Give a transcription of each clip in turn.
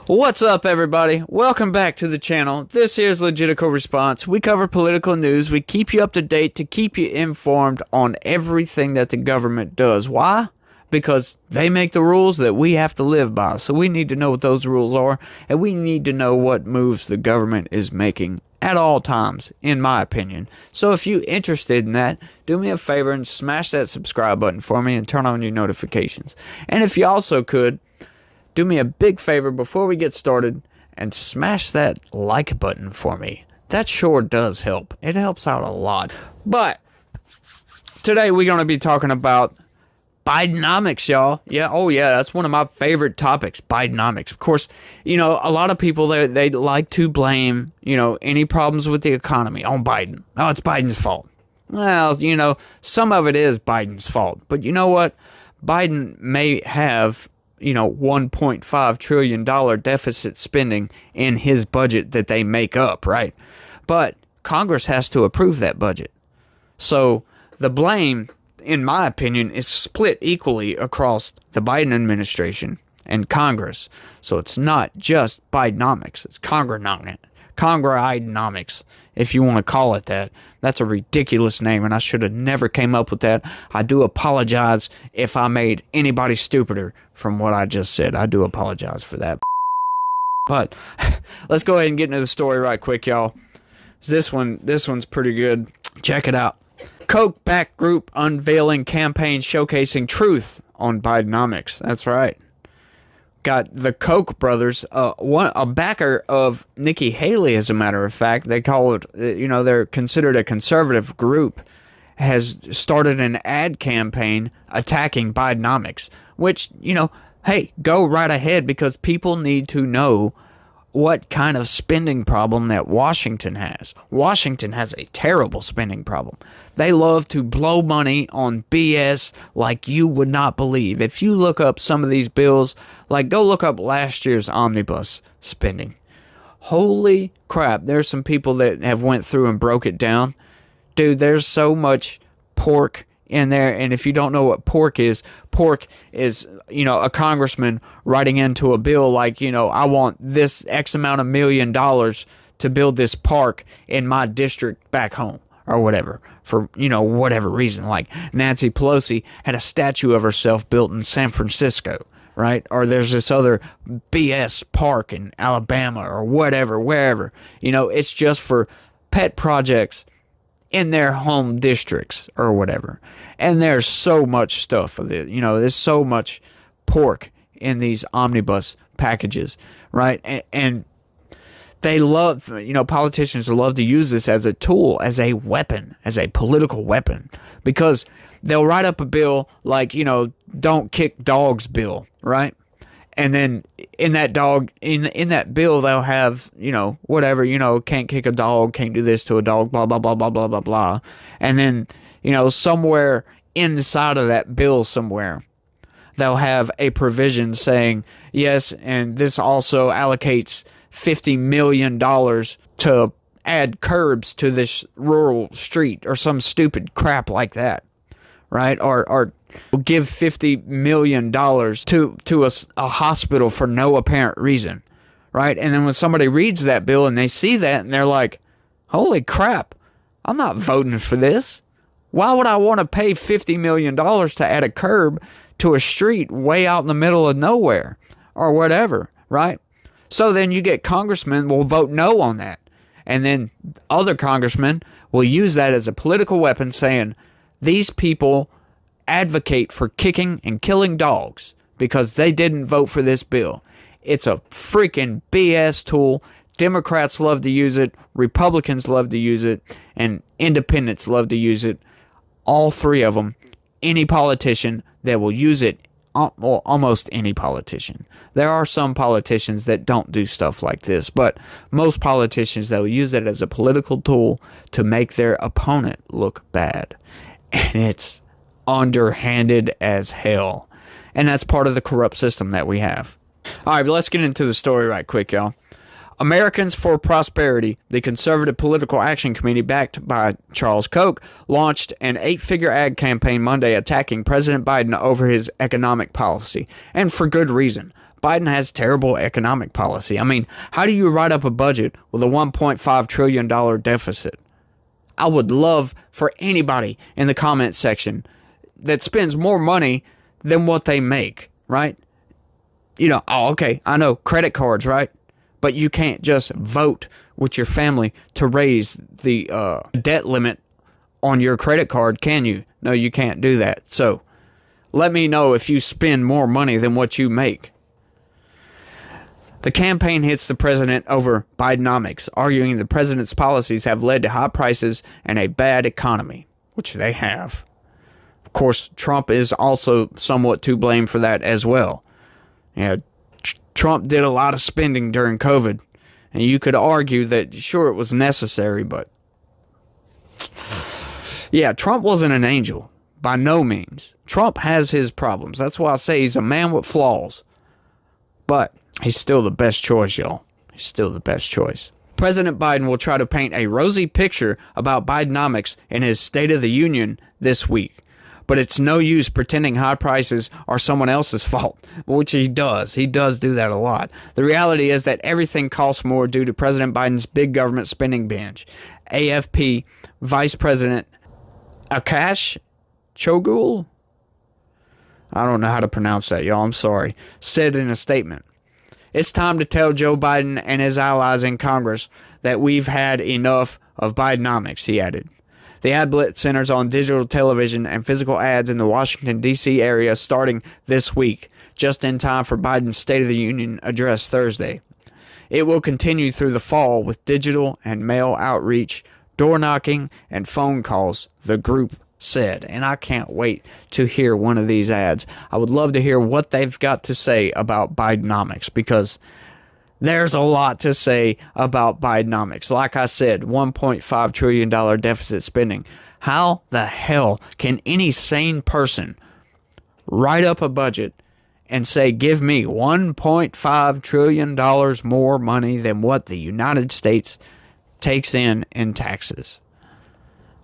What's up, everybody? Welcome back to the channel. This here's Legitical Response. We cover political news. We keep you up to date to keep you informed on everything that the government does. Why? Because they make the rules that we have to live by. So we need to know what those rules are, and we need to know what moves the government is making at all times, in my opinion. So if you're interested in that, do me a favor and smash that subscribe button for me and turn on your notifications. And if you also could, do me a big favor before we get started and smash that like button for me. That sure does help. It helps out a lot. But today we're going to be talking about Bidenomics, y'all. Yeah, oh yeah, that's one of my favorite topics, Bidenomics. Of course, you know, a lot of people, they like to blame, you know, any problems with the economy on Biden. Oh, it's Biden's fault. Well, you know, some of it is Biden's fault. But you know what? Biden may have, you know, $1.5 trillion deficit spending in his budget that they make up, right? But Congress has to approve that budget. So the blame, in my opinion, is split equally across the Biden administration and Congress. So it's not just Bidenomics, it's Congress-Idenomics, if you want to call it that. That's a ridiculous name, and I should have never came up with that. I do apologize if I made anybody stupider from what I just said. I do apologize for that. But let's go ahead and get into the story right quick, y'all. This one's pretty good. Check it out. Koch-backed group unveiling campaign showcasing truth on Bidenomics. That's right. Got the Koch brothers, a backer of Nikki Haley, as a matter of fact. They call it, you know, they're considered a conservative group, has started an ad campaign attacking Bidenomics, which, you know, hey, go right ahead, because people need to know what kind of spending problem that Washington has. Washington has a terrible spending problem. They love to blow money on BS like you would not believe. If you look up some of these bills, like go look up last year's omnibus spending. Holy crap, there's some people that have went through and broke it down. Dude, there's so much pork in there, and if you don't know what pork is, you know, a congressman writing into a bill like, you know, I want this X amount of $1 million to build this park in my district back home, or whatever, for, you know, whatever reason. Like Nancy Pelosi had a statue of herself built in San Francisco, right? Or there's this other BS park in Alabama or whatever, wherever. You know, it's just for pet projects in their home districts or whatever. And there's so much stuff of it, you know, there's so much pork in these omnibus packages, right? And they love, you know, politicians love to use this as a tool, as a weapon, as a political weapon, because they'll write up a bill like, you know, don't kick dogs bill, right? And then in that that bill, they'll have, you know, whatever, you know, can't kick a dog, can't do this to a dog, blah, blah, blah, blah, blah, blah, blah. And then, you know, somewhere inside of that bill somewhere, they'll have a provision saying, yes, and this also allocates $50 million to add curbs to this rural street or some stupid crap like that, right? Or give $50 million to a hospital for no apparent reason, right? And then when somebody reads that bill and they see that and they're like, holy crap, I'm not voting for this. Why would I want to pay $50 million to add a curb to a street way out in the middle of nowhere or whatever, right? So then you get congressmen will vote no on that. And then other congressmen will use that as a political weapon, saying these people advocate for kicking and killing dogs because they didn't vote for this bill. It's a freaking BS tool. Democrats love to use it, Republicans love to use it, and independents love to use it. All three of them. Any politician that will use it, almost any politician. There are some politicians that don't do stuff like this, but most politicians that will use it as a political tool to make their opponent look bad. And it's underhanded as hell. And that's part of the corrupt system that we have. All right, but let's get into the story right quick, y'all. Americans for Prosperity, the conservative political action committee backed by Charles Koch, launched an 8-figure ad campaign Monday attacking President Biden over his economic policy, and for good reason. Biden has terrible economic policy. I mean, how do you write up a budget with a $1.5 trillion deficit? I would love for anybody in the comment section that spends more money than what they make, right? You know, oh, okay, I know, credit cards, right? But you can't just vote with your family to raise the debt limit on your credit card, can you? No, you can't do that. So let me know if you spend more money than what you make. The campaign hits the president over Bidenomics, arguing the president's policies have led to high prices and a bad economy, which they have. Of course, Trump is also somewhat to blame for that as well. Yeah, Trump did a lot of spending during COVID, and you could argue that, sure, it was necessary, but yeah, Trump wasn't an angel, by no means. Trump has his problems. That's why I say he's a man with flaws, but he's still the best choice, y'all. He's still the best choice. President Biden will try to paint a rosy picture about Bidenomics in his State of the Union this week. But it's no use pretending high prices are someone else's fault, which he does. He does do that a lot. The reality is that everything costs more due to President Biden's big government spending binge. AFP Vice President Akash Chogul, I don't know how to pronounce that, y'all. I'm sorry, said in a statement, "It's time to tell Joe Biden and his allies in Congress that we've had enough of Bidenomics," he added. The ad blitz centers on digital television and physical ads in the Washington, D.C. area starting this week, just in time for Biden's State of the Union address Thursday. It will continue through the fall with digital and mail outreach, door knocking, and phone calls, the group said. And I can't wait to hear one of these ads. I would love to hear what they've got to say about Bidenomics, because there's a lot to say about Bidenomics. Like I said, $1.5 trillion deficit spending. How the hell can any sane person write up a budget and say, give me $1.5 trillion more money than what the United States takes in taxes?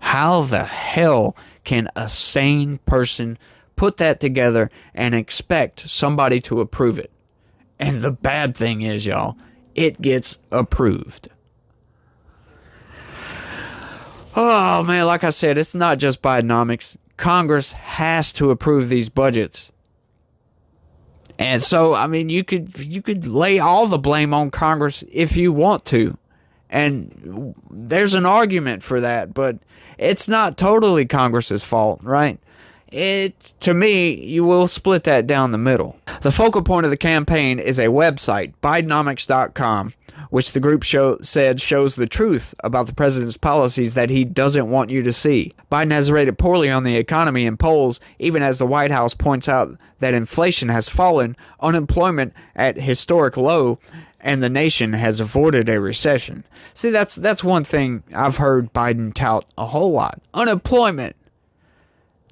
How the hell can a sane person put that together and expect somebody to approve it? And the bad thing is, y'all, it gets approved. Oh, man, like I said, it's not just Bidenomics. Congress has to approve these budgets. And so, I mean, you could lay all the blame on Congress if you want to. And there's an argument for that, but it's not totally Congress's fault, right? To me, you will split that down the middle. The focal point of the campaign is a website, Bidenomics.com, which the group said shows the truth about the president's policies that he doesn't want you to see. Biden has rated poorly on the economy in polls, even as the White House points out that inflation has fallen, unemployment at historic low, and the nation has avoided a recession. See, that's one thing I've heard Biden tout a whole lot. Unemployment.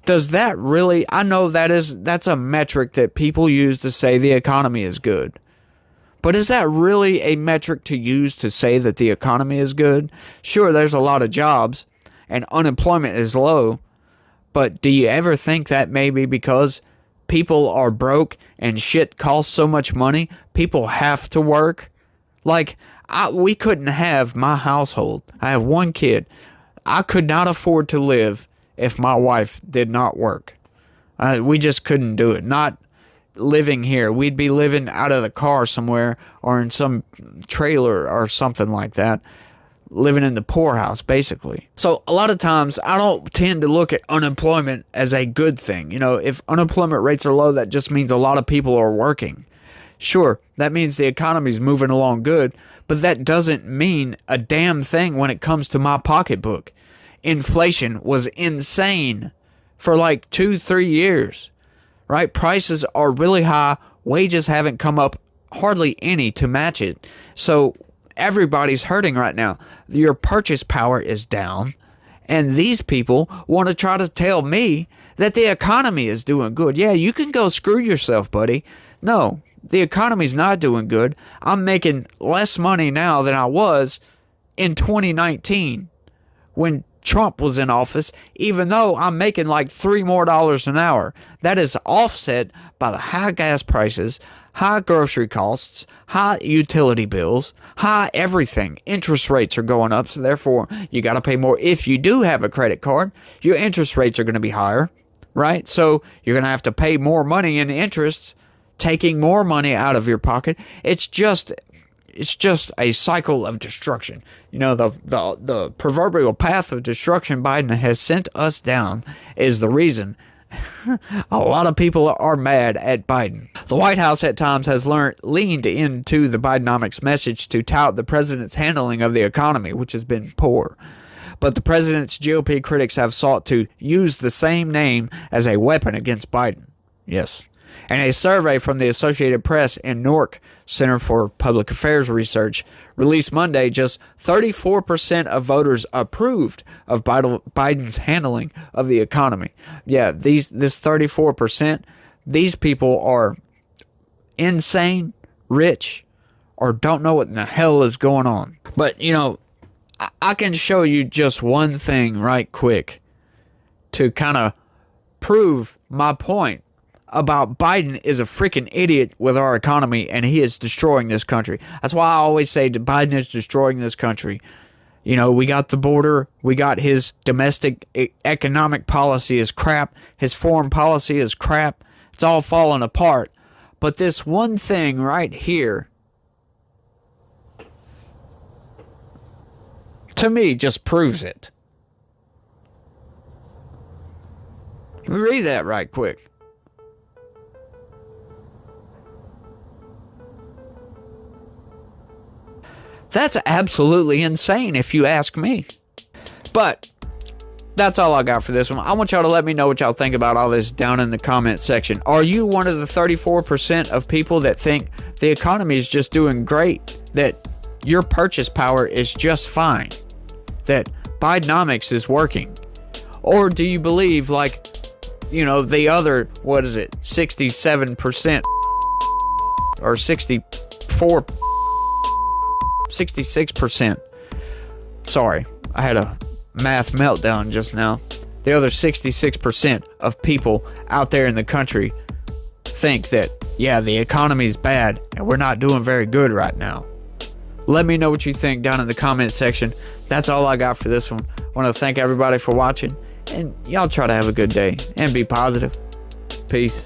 Does that really, I know that's a metric that people use to say the economy is good. But is that really a metric to use to say that the economy is good? Sure, there's a lot of jobs and unemployment is low, but do you ever think that maybe because people are broke and shit costs so much money, people have to work? Like, we couldn't have my household. I have one kid. I could not afford to live if my wife did not work. We just couldn't do it. Not living here. We'd be living out of the car somewhere or in some trailer or something like that. Living in the poorhouse, basically. So a lot of times I don't tend to look at unemployment as a good thing. You know, if unemployment rates are low, that just means a lot of people are working. Sure, that means the economy's moving along good, but that doesn't mean a damn thing when it comes to my pocketbook. Inflation was insane for like 2-3 years, right? Prices are really high. Wages haven't come up hardly any to match it. So everybody's hurting right now. Your purchase power is down. And these people want to try to tell me that the economy is doing good. Yeah, you can go screw yourself, buddy. No, the economy's not doing good. I'm making less money now than I was in 2019 when Trump was in office, even though I'm making like $3 more an hour. That is offset by the high gas prices, high grocery costs, high utility bills, high everything. Interest rates are going up, so therefore you got to pay more. If you do have a credit card, your interest rates are going to be higher, right? So you're going to have to pay more money in interest, taking more money out of your pocket. It's just a cycle of destruction. You know, the proverbial path of destruction Biden has sent us down is the reason a lot of people are mad at Biden. The White House at times has leaned into the Bidenomics message to tout the president's handling of the economy, which has been poor. But the president's GOP critics have sought to use the same name as a weapon against Biden. Yes. And a survey from the Associated Press and Newark Center for Public Affairs Research released Monday, just 34% of voters approved of Biden's handling of the economy. Yeah, this 34%, these people are insane, rich, or don't know what in the hell is going on. But, you know, I can show you just one thing right quick to kind of prove my point about Biden is a freaking idiot with our economy, and he is destroying this country. That's why I always say that Biden is destroying this country. You know, we got the border, we got his domestic economic policy is crap, his foreign policy is crap, it's all falling apart. But this one thing right here, to me, just proves it. Let me read that right quick. That's absolutely insane if you ask me. But that's all I got for this one. I want y'all to let me know what y'all think about all this down in the comment section. Are you one of the 34% of people that think the economy is just doing great, that your purchase power is just fine, that Bidenomics is working? Or do you believe, like, you know, the other, 67% or 66%. Sorry, I had a math meltdown just now. The other 66% of people out there in the country think that, yeah, the economy's bad and we're not doing very good right now. Let me know what you think down in the comment section. That's all I got for this one. I want to thank everybody for watching, and y'all try to have a good day and be positive. Peace.